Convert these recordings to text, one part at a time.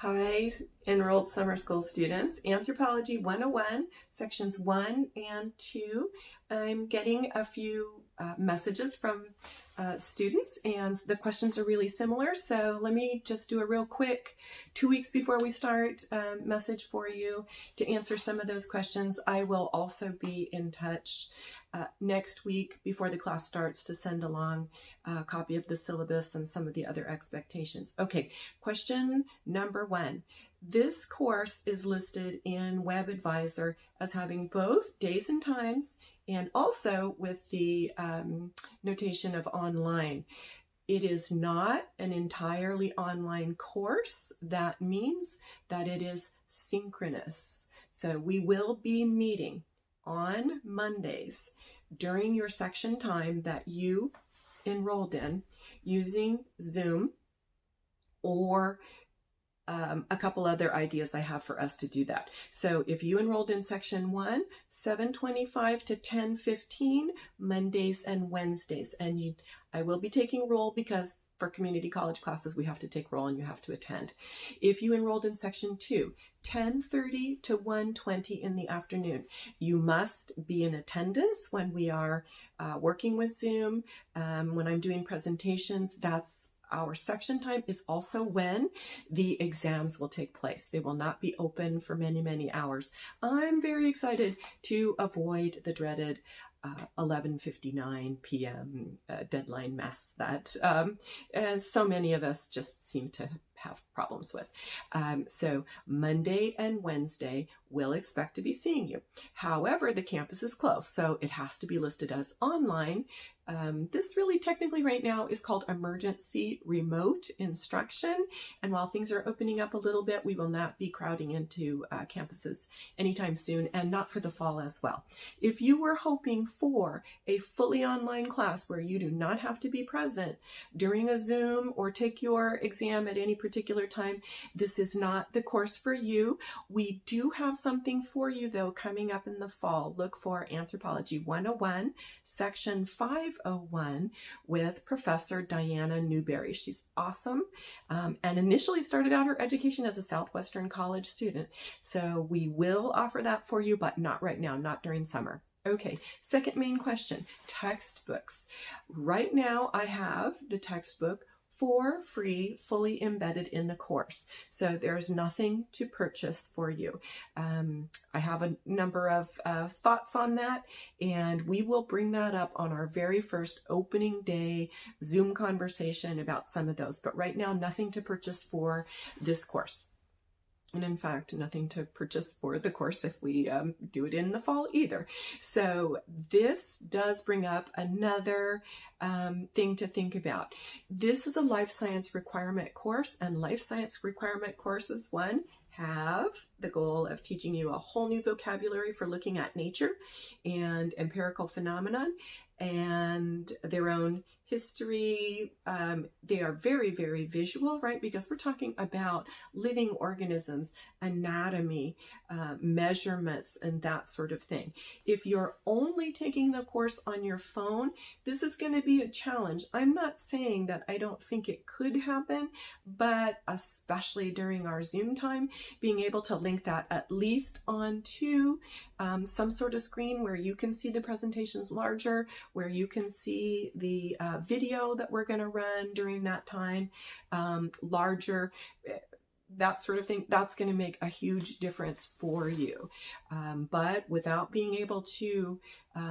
Hi, enrolled summer school students. Anthropology 101, sections 1 and 2. I'm getting a few messages from students, and the questions are really similar. So let me just do a real quick 2 weeks before we start message for you to answer some of those questions. I will also be in touch next week before the class starts to send along a copy of the syllabus and some of the other expectations. Okay, question number 1. This course is listed in WebAdvisor as having both days and times and also with the notation of online. It is not an entirely online course. That means that it is synchronous. So we will be meeting on Mondays during your section time that you enrolled in using Zoom or a couple other ideas I have for us to do that. So if you enrolled in section 1, 7:25 to 10:15, Mondays and Wednesdays. And I will be taking roll because for community college classes, we have to take roll and you have to attend. If you enrolled in section 2, 10:30 to 1:20 in the afternoon, you must be in attendance when we are working with Zoom. When I'm doing presentations, that's our section time is also when the exams will take place. They will not be open for many, many hours. I'm very excited to avoid the dreaded 11:59 p.m. Deadline mess that so many of us just seem to have problems with. So Monday and Wednesday, we'll expect to be seeing you. However, the campus is closed, so it has to be listed as online. This really technically right now is called emergency remote instruction. And while things are opening up a little bit, we will not be crowding into campuses anytime soon, and not for the fall as well. If you were hoping for a fully online class where you do not have to be present during a Zoom or take your exam at any particular time, this is not the course for you. We do have something for you though coming up in the fall. Look for Anthropology 101, section 501 with Professor Diana Newberry. She's awesome and initially started out her education as a Southwestern College student. So we will offer that for you, but not right now, not during summer. Okay, second main question, textbooks. Right now I have the textbook for free, fully embedded in the course. So there's nothing to purchase for you. I have a number of thoughts on that, and we will bring that up on our very first opening day Zoom conversation about some of those. But right now, nothing to purchase for this course. And in fact, nothing to purchase for the course if we do it in the fall either. So this does bring up another thing to think about. This is a life science requirement course, and life science requirement courses, one, have the goal of teaching you a whole new vocabulary for looking at nature and empirical phenomenon and their own history. They are very, very visual, right? Because we're talking about living organisms, anatomy, measurements, and that sort of thing. If you're only taking the course on your phone, this is going to be a challenge. I'm not saying that I don't think it could happen, but especially during our Zoom time, being able to link that at least onto some sort of screen where you can see the presentations larger, where you can see the video that we're going to run during that time larger, that sort of thing, that's going to make a huge difference for you. But without being able to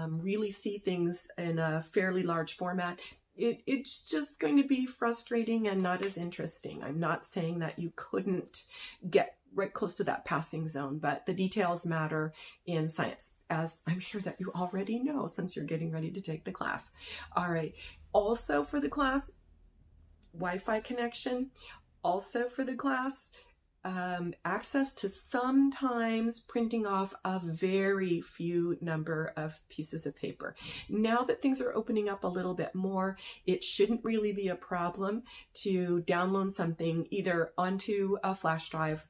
really see things in a fairly large format, it's just going to be frustrating and not as interesting. I'm not saying that you couldn't get right close to that passing zone, but the details matter in science, as I'm sure that you already know since you're getting ready to take the class. All right. Also for the class, Wi-Fi connection. Also for the class, access to sometimes printing off a very few number of pieces of paper. Now that things are opening up a little bit more, it shouldn't really be a problem to download something either onto a flash drive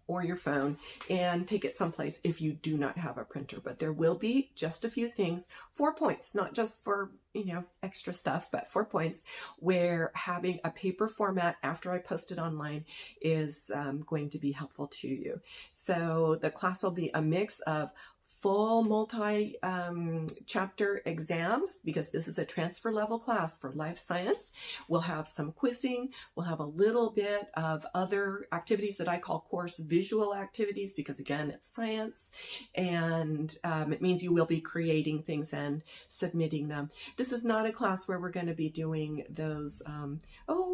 or your phone and take it someplace if you do not have a printer. But there will be just a few things, 4 points, not just for, extra stuff, but 4 points where having a paper format after I post it online is going to be helpful to you. So the class will be a mix of full multi-chapter exams, because this is a transfer level class for life science. We'll have some quizzing. We'll have a little bit of other activities that I call course visual activities, because again, it's science, and it means you will be creating things and submitting them. This is not a class where we're going to be doing those,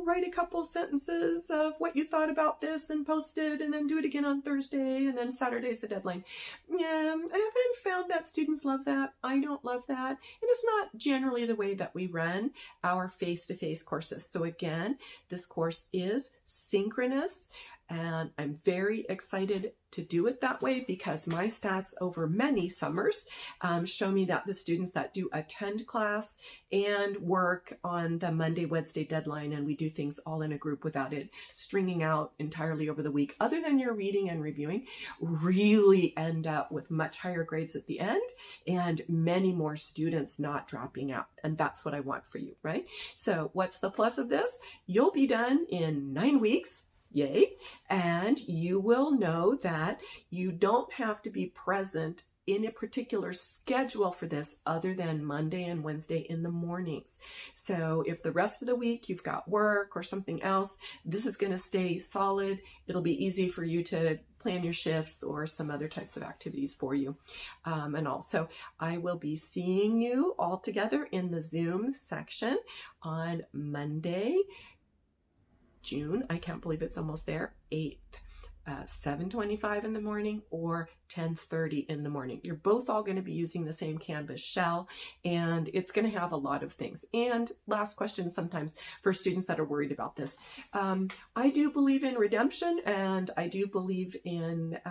write a couple sentences of what you thought about this and post it, and then do it again on Thursday, and then Saturday's the deadline. Yeah, I haven't found that students love that. I don't love that. And it's not generally the way that we run our face-to-face courses. So again, this course is synchronous, and I'm very excited to do it that way because my stats over many summers show me that the students that do attend class and work on the Monday, Wednesday deadline, and we do things all in a group without it stringing out entirely over the week, other than your reading and reviewing, really end up with much higher grades at the end and many more students not dropping out. And that's what I want for you, right? So what's the plus of this? You'll be done in 9 weeks. Yay. And you will know that you don't have to be present in a particular schedule for this other than Monday and Wednesday in the mornings. So if the rest of the week you've got work or something else, this is going to stay solid. It'll be easy for you to plan your shifts or some other types of activities for you. And also, I will be seeing you all together in the Zoom section on Monday, June, I can't believe it's almost there, 8th, 7:25 in the morning or 10:30 in the morning. You're both all going to be using the same Canvas shell, and it's going to have a lot of things. And last question sometimes for students that are worried about this. I do believe in redemption, and I do believe in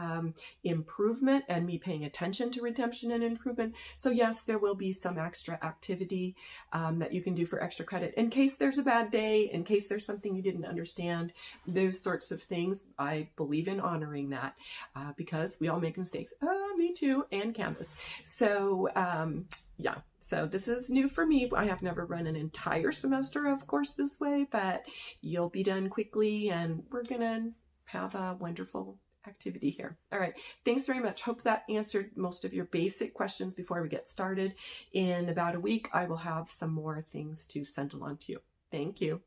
improvement and me paying attention to redemption and improvement. So yes, there will be some extra activity that you can do for extra credit in case there's a bad day, in case there's something you didn't understand, those sorts of things. I believe in honoring that because we all make mistakes. Me too, and Canvas. So yeah, so this is new for me. I have never run an entire semester of course this way, but you'll be done quickly, and we're gonna have a wonderful activity here. All right, thanks very much. Hope that answered most of your basic questions before we get started. In about a week, I will have some more things to send along to you. Thank you.